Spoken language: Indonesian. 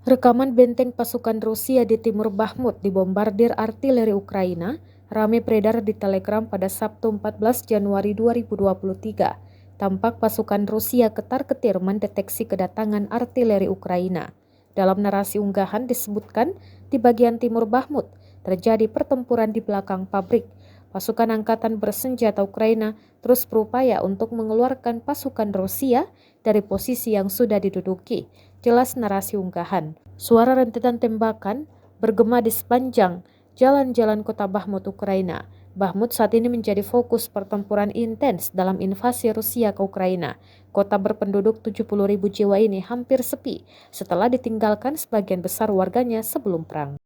Rekaman benteng pasukan Rusia di timur Bakhmut dibombardir artileri Ukraina ramai beredar di Telegram pada Sabtu 14 Januari 2023. Tampak pasukan Rusia ketar-ketir mendeteksi kedatangan artileri Ukraina. Dalam narasi unggahan disebutkan di bagian timur Bakhmut terjadi pertempuran di belakang pabrik. Pasukan angkatan bersenjata Ukraina terus berupaya untuk mengeluarkan pasukan Rusia dari posisi yang sudah diduduki. Jelas narasi unggahan. Suara rentetan tembakan bergema di sepanjang jalan-jalan kota Bakhmut, Ukraina. Bakhmut saat ini menjadi fokus pertempuran intens dalam invasi Rusia ke Ukraina. Kota berpenduduk 70.000 jiwa ini hampir sepi setelah ditinggalkan sebagian besar warganya sebelum perang.